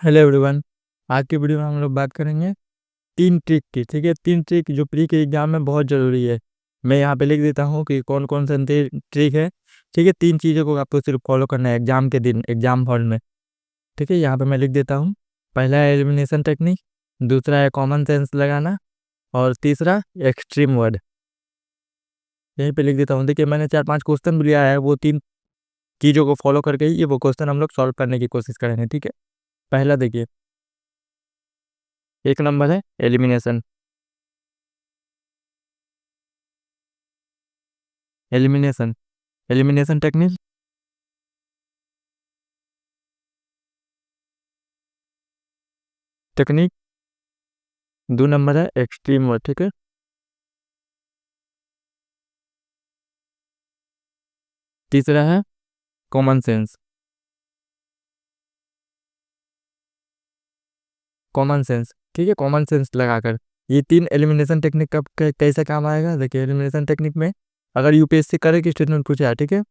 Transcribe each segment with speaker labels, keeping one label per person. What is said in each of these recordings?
Speaker 1: Hello everyone. आज की video में हम लोग बात करेंगे 3 ट्रिक की। ठीक है, 3 ट्रिक जो प्री के एग्जाम में बहुत ज़रूरी है। मैं यहाँ पे लिख देता हूँ कि कौन कौन सा ट्रिक है। ठीक है, 3 चीज़ों को आपको सिर्फ फॉलो करना है एग्जाम के दिन एग्जाम हॉल में। ठीक है, यहाँ पे मैं लिख देता हूँ। पहला है एलिमिनेशन टेक्निक, दूसरा है कॉमन सेंस लगाना, और तीसरा एक्सट्रीम वर्ड। यहीं पे लिख देता हूँ। देखिए, मैंने 4-5 क्वेश्चन भी लिया है, वो 3 चीज़ों को फॉलो करके ही ये वो क्वेश्चन हम लोग सॉल्व करने की कोशिश करेंगे। ठीक है, पहला देखिए, 1 नंबर है elimination. Elimination elimination technique. Technique 2 number है एक्सट्रीम वर्ड। ठीक है, तीसरा है कॉमन सेंस। कॉमन सेंस, ठीक है, कॉमन सेंस लगाकर ये 3 एलिमिनेशन टेक्निक का कैसे काम आएगा। देखिए, एलिमिनेशन टेक्निक में अगर यूपीएससी करेक्ट स्टेटमेंट पूछा है, ठीक है,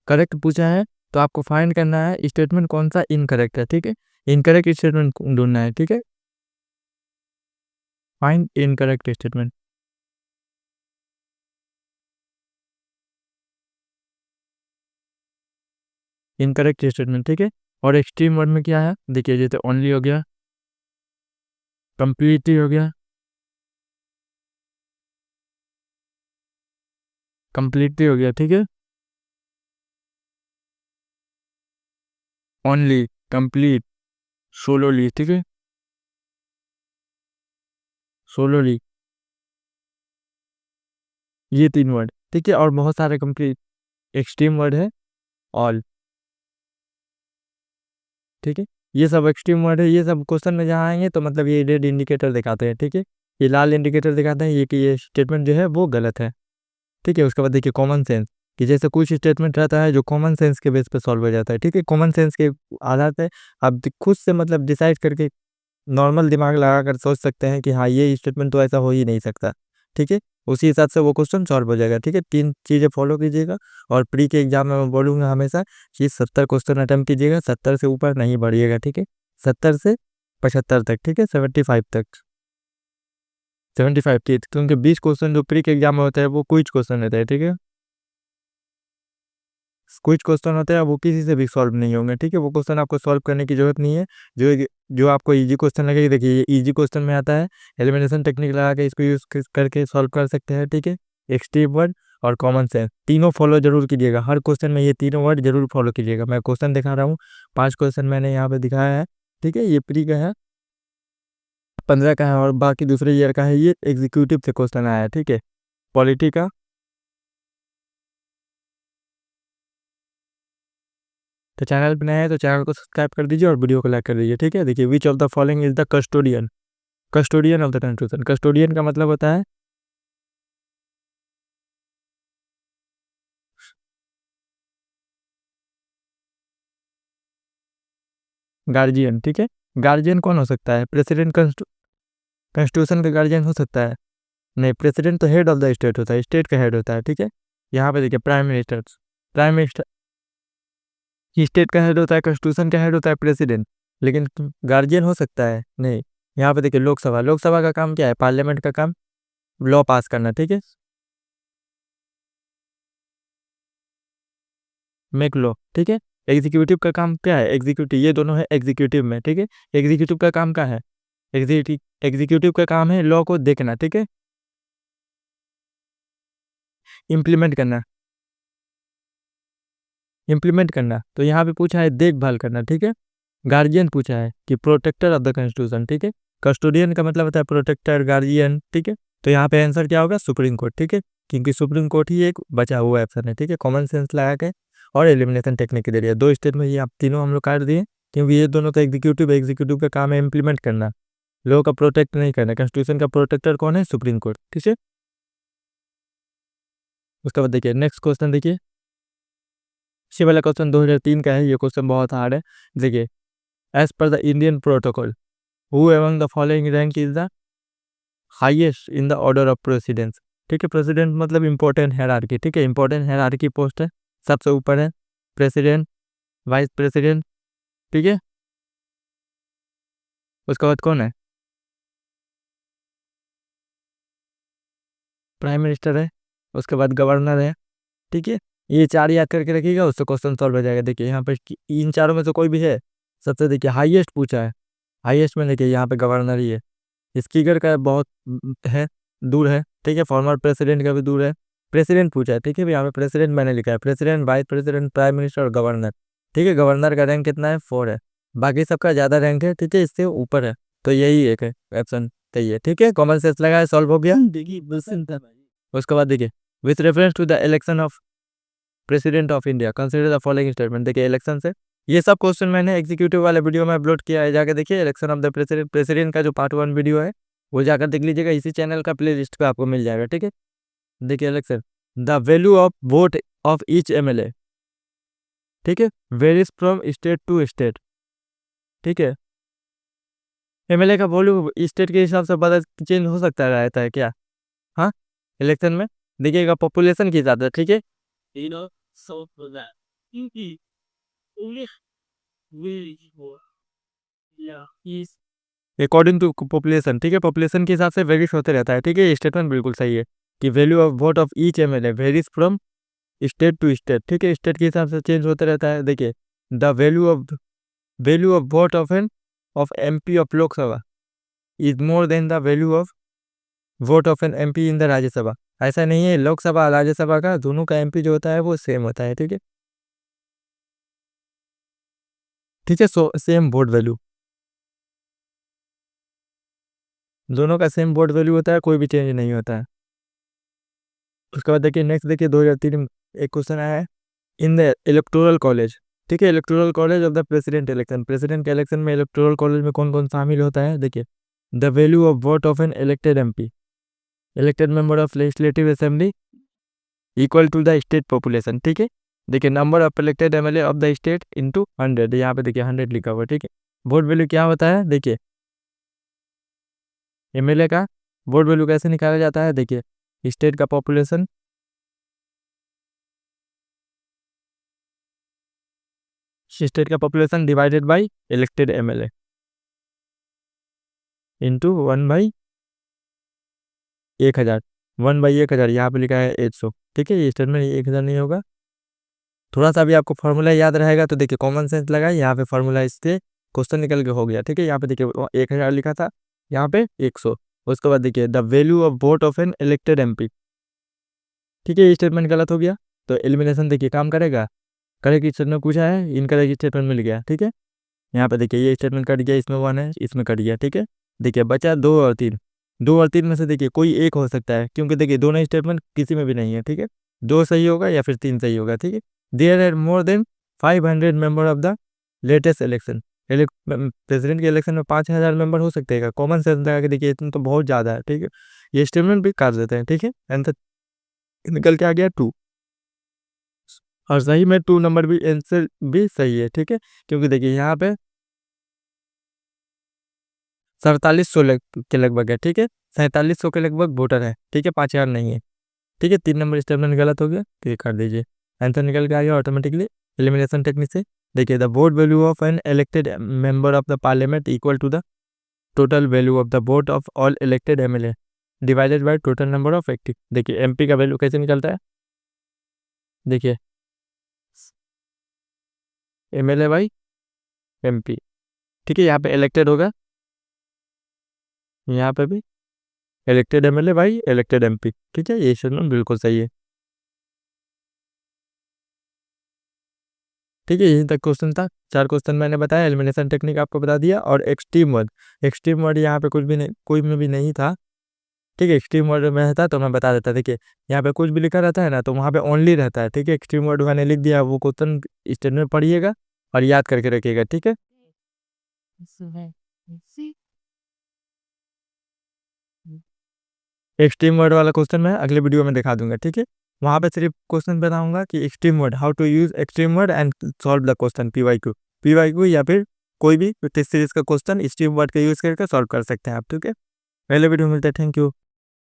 Speaker 1: करेक्ट पूछा है, तो आपको फाइंड करना है स्टेटमेंट कौन सा इनकरेक्ट है। ठीक है, इनकरेक्ट स्टेटमेंट ढूंढना है। ठीक है, find incorrect statement. Incorrect statement, ठीक है। और एक्सट्रीम वर्ड में क्या है, देखिए, जैसे ओनली हो गया, कंप्लीटली हो गया, कंप्लीटली हो गया, ठीक है, ओनली, कंप्लीट, सोलोली, ठीक है, सोलोली, ये 3 वर्ड। ठीक है, और बहुत सारे कंप्लीट एक्सट्रीम वर्ड है, ऑल। ठीक है, ये सब एक्सट्रीम वर्ड है। ये सब क्वेश्चन में जहाँ आएंगे तो मतलब ये रेड इंडिकेटर दिखाते हैं। ठीक है, ये लाल इंडिकेटर दिखाते हैं ये कि ये स्टेटमेंट जो है वो गलत है। ठीक है, उसके बाद देखिए कॉमन सेंस, कि जैसे कुछ स्टेटमेंट रहता है जो कॉमन सेंस के बेस पे सॉल्व हो जाता है। ठीक है, कॉमन सेंस के आधार पे आप खुद से मतलब डिसाइड करके नॉर्मल दिमाग लगाकर सोच सकते हैं कि हाँ, ये स्टेटमेंट तो ऐसा हो ही नहीं सकता। ठीक है, उसी हिसाब से वो क्वेश्चन सॉल्व हो जाएगा। ठीक है, 3 चीज़ें फॉलो कीजिएगा। और प्री के एग्जाम में मैं बोलूँगा हमेशा कि 70 क्वेश्चन अटेम्प्ट कीजिएगा, 70 से ऊपर नहीं बढ़िएगा। ठीक है, 70 से 75 तक, ठीक है, 75 तक, 75 की, क्योंकि 20 क्वेश्चन जो प्री के एग्जाम में होता है वो क्विज क्वेश्चन रहता है। ठीक है, कुछ क्वेश्चन होते हैं वो किसी से भी सॉल्व नहीं होंगे। ठीक है, वो क्वेश्चन आपको सॉल्व करने की जरूरत नहीं है। जो जो आपको इजी क्वेश्चन लगेगी, देखिए ये इजी क्वेश्चन में आता है, एलिमिनेशन टेक्निक लगा के इसको यूज करके सॉल्व कर सकते हैं। ठीक है, एक्सट्रीम वर्ड और कॉमन सेंस तीनों फॉलो जरूर कीजिएगा। हर क्वेश्चन में ये तीनों वर्ड जरूर फॉलो कीजिएगा। मैं क्वेश्चन दिखा रहा हूँ, 5 क्वेश्चन मैंने यहाँ पे दिखाया है। ठीक है, ये प्री का है, 15 का है, और बाकी दूसरे ईयर का है। ये एग्जीक्यूटिव से क्वेश्चन आया है। ठीक है, पॉलिटी का। तो चैनल पे नया है तो चैनल को सब्सक्राइब कर दीजिए और वीडियो को लाइक कर दीजिए। ठीक है, देखिए, which of the following is the custodian. Custodian of the constitution, custodian का मतलब होता है गार्जियन। ठीक है, गार्जियन कौन हो सकता है, प्रेसिडेंट कॉन्स्टिट्यूशन का गार्जियन हो सकता है? नहीं, प्रेसिडेंट तो हेड ऑफ द स्टेट होता है, स्टेट का हेड होता है। ठीक है, यहाँ पे देखिए prime minister, prime minister state का हेड होता है, कॉन्स्टिट्यूशन का हेड होता है प्रेसिडेंट, लेकिन गार्जियन हो सकता है? नहीं। यहाँ पे देखिए लोकसभा, लोकसभा का काम क्या है, पार्लियामेंट का काम लॉ पास करना। ठीक है, मेक लॉ। ठीक है, एग्जीक्यूटिव का काम क्या है, एग्जीक्यूटिव, ये दोनों है एग्जीक्यूटिव में। ठीक है, एग्जीक्यूटिव का काम क्या है, एग्जीक्यूटिव का काम है लॉ को देखना। ठीक है, इम्प्लीमेंट करना, इम्प्लीमेंट करना। तो यहाँ पे पूछा है देखभाल करना। ठीक है, गार्जियन पूछा है कि प्रोटेक्टर ऑफ द कॉन्स्टिट्यूशन। ठीक है, कस्टोडियन का मतलब होता है प्रोटेक्टर, गार्जियन। ठीक है, तो यहाँ पे आंसर क्या होगा, सुप्रीम कोर्ट। ठीक है, क्योंकि सुप्रीम कोर्ट ही एक बचा हुआ ऑप्शन है। ठीक है, कॉमन सेंस लगा के और एलिमिनेशन टेक्निक के जरिए 2 स्टेट में ये आप तीनों हम लोग काट दिए, क्योंकि ये दोनों तो एग्जीक्यूटिव, एग्जीक्यूटिव का काम है इम्प्लीमेंट करना, लॉ का प्रोटेक्ट नहीं करना। कॉन्स्टिट्यूशन का प्रोटेक्टर कौन है, सुप्रीम कोर्ट। ठीक है, उसके बाद देखिए नेक्स्ट क्वेश्चन, देखिए ये वाला क्वेश्चन 2003 का है। ये क्वेश्चन बहुत हार्ड है। देखिए, as per the Indian protocol, who among the following rank is the highest in the order of precedence. ठीक है, प्रेसिडेंट मतलब इंपॉर्टेंट हेरारकी। ठीक है, इंपॉर्टेंट हेरारकी पोस्ट है, सबसे ऊपर है प्रेसिडेंट, वाइस प्रेसिडेंट, ठीक है। उसके बाद कौन है, प्राइम मिनिस्टर है, उसके बाद गवर्नर है, ठीक है। ये चार याद करके रखिएगा, उससे क्वेश्चन सॉल्व हो जाएगा। देखिए यहाँ पे इन चारों में से कोई भी है, सबसे देखिए हाईएस्ट पूछा है, हाईएस्ट में देखिए यहाँ पे गवर्नर ही है। स्पीकर का बहुत है, दूर है, ठीक है। फॉर्मर प्रेसिडेंट का भी दूर है, प्रेसिडेंट पूछा है, ठीक है। यहाँ पे प्रेसिडेंट मैंने लिखा है, president, vice president, prime minister और गवर्नर, ठीक है। गवर्नर का रैंक कितना है, 4 है, बाकी सबका ज़्यादा रैंक है, ठीक है, इससे ऊपर है। तो यही एक है ऑप्शन, सही है, ठीक है। कॉमन सेंस लगाया, सॉल्व हो गया। उसके बाद देखिए, with reference to the election of president of India consider the following statement. देखिए इलेक्शन से ये सब क्वेश्चन मैंने एग्जीक्यूटिव वाले वीडियो में अपलोड किया है, जाकर देखिए। Election of the president, president का जो पार्ट 1 वीडियो है वो जाकर देख लीजिएगा, इसी चैनल का प्ले लिस्ट पे आपको मिल जाएगा, ठीक है। देखिए election, the value of vote of each MLA, ठीक है, varies from state to state, ठीक है। एमएलए का वैल्यू स्टेट के हिसाब से बदल चेंज हो सकता रहता है क्या, हाँ, इलेक्शन में देखिएगा पॉपुलेशन के हिसाब से, ठीक है। अकॉर्डिंग टू पॉपुलेशन, ठीक है, पॉपुलेशन के हिसाब से वेरीज होते रहता है, ठीक है। ये स्टेटमेंट बिल्कुल सही है कि value of vote of each MLA varies from state to state, ठीक है, स्टेट के हिसाब से चेंज होते रहता है। देखिए the value of vote of MP of Lok Sabha is more than the value of vote of an MP in the Rajya Sabha. ऐसा नहीं है, लोकसभा राज्यसभा का दोनों का एमपी जो होता है वो सेम होता है, ठीक है, ठीक है। सो सेम वोट वैल्यू, दोनों का सेम वोट वैल्यू होता है, कोई भी चेंज नहीं होता है। उसके बाद देखिए नेक्स्ट, देखिए 2003 में एक क्वेश्चन आया है, इन द इलेक्टोरल कॉलेज, ठीक है, electoral college of the president election, president के इलेक्शन में इलेक्टोरल कॉलेज में कौन कौन शामिल होता है। देखिए the value of vote of an elected MP, elected member of legislative assembly equal to the state population, ठीक है। देखिए number of elected MLA of the state into 100, यहाँ पे देखिए 100 लिखा हुआ है, ठीक है। वोट वैल्यू क्या होता है, देखिए एमएलए का वोट वैल्यू कैसे निकाला जाता है, देखिए स्टेट का population divided by elected MLA into 1/1000, 1/1000, यहाँ पे लिखा है 800, ठीक है। ये स्टेटमेंट 1000 नहीं होगा, थोड़ा सा भी आपको फॉर्मूला याद रहेगा तो देखिए कॉमन सेंस लगाए, यहाँ पे फॉर्मूला इससे क्वेश्चन निकल के हो गया, ठीक है। यहाँ पे देखिए 1000 लिखा था, यहाँ पे 100। उसके बाद देखिए the value of vote of an elected MP, ठीक है, ये स्टेटमेंट गलत हो गया, तो एलिमिनेशन देखिए काम करेगा, करेक्ट स्टेटमेंट पूछा है, इनकरेक्ट स्टेटमेंट मिल गया, ठीक है। यहाँ पे देखिए ये स्टेटमेंट कट गया, इसमें 1 है, इसमें कट गया, ठीक है। देखिए बचा 2 और 3, 2 और 3 में से देखिए कोई एक हो सकता है, क्योंकि देखिए दोनों स्टेटमेंट किसी में भी नहीं है, ठीक है। 2 सही होगा या फिर 3 सही होगा, ठीक है। There are more than 500 member of the latest election, president के इलेक्शन में 5000 मेंबर हो सकते हैं, कॉमन सेंस लगा के देखिए इतना तो बहुत ज़्यादा है, ठीक है। ये स्टेटमेंट भी काट देते हैं, ठीक है। आंसर निकल के आ गया 2, और सही में 2 नंबर भी आंसर भी सही है, ठीक है। क्योंकि देखिए यहाँ पे 4700 के लगभग है, ठीक है, 4700 के लगभग वोटर है, ठीक है, 5000 नहीं है, ठीक है। 3 नंबर स्टेटमेंट गलत हो गया, तो ये कर दीजिए, आंसर निकल के आ गया ऑटोमेटिकली एलिमिनेशन टेक्निक से। देखिए the vote value of an elected member of the parliament equal to the total value of the vote of all elected MLA divided by total number of active. देखिए MP का value कैसे निकलता है, देखिए MLA by MP, ठीक है। यहाँ पे इलेक्टेड होगा, यहाँ पे भी elected MLA by elected MP, ठीक है, ये स्टेटमेंट बिल्कुल सही है, ठीक है। यहीं तक क्वेश्चन था, 4 क्वेश्चन मैंने बताया, एलिमिनेशन टेक्निक आपको बता दिया, और एक्सट्रीम वर्ड यहाँ पे कुछ भी नहीं, कोई में भी नहीं था, ठीक है। एक्सट्रीम वर्ड में रहता तो मैं बता देता, देखिए यहाँ पे कुछ भी लिखा रहता है ना, तो वहाँ पे ओनली रहता है, ठीक है। एक्सट्रीम वर्ड मैंने लिख दिया, वो क्वेश्चन स्टेटमेंट पढ़िएगा और याद करके रखिएगा, ठीक है। एक्सट्रीम वर्ड वाला क्वेश्चन मैं अगले वीडियो में दिखा दूंगा, ठीक है। वहाँ पे सिर्फ क्वेश्चन बताऊंगा कि extreme word, how to use extreme word and solve the question, PYQ या फिर कोई भी टेस्ट सीरीज का क्वेश्चन एक्सट्रीम वर्ड का यूज करके सॉल्व कर सकते हैं आप, ठीक है। पहले वीडियो मिलता है, थैंक यू।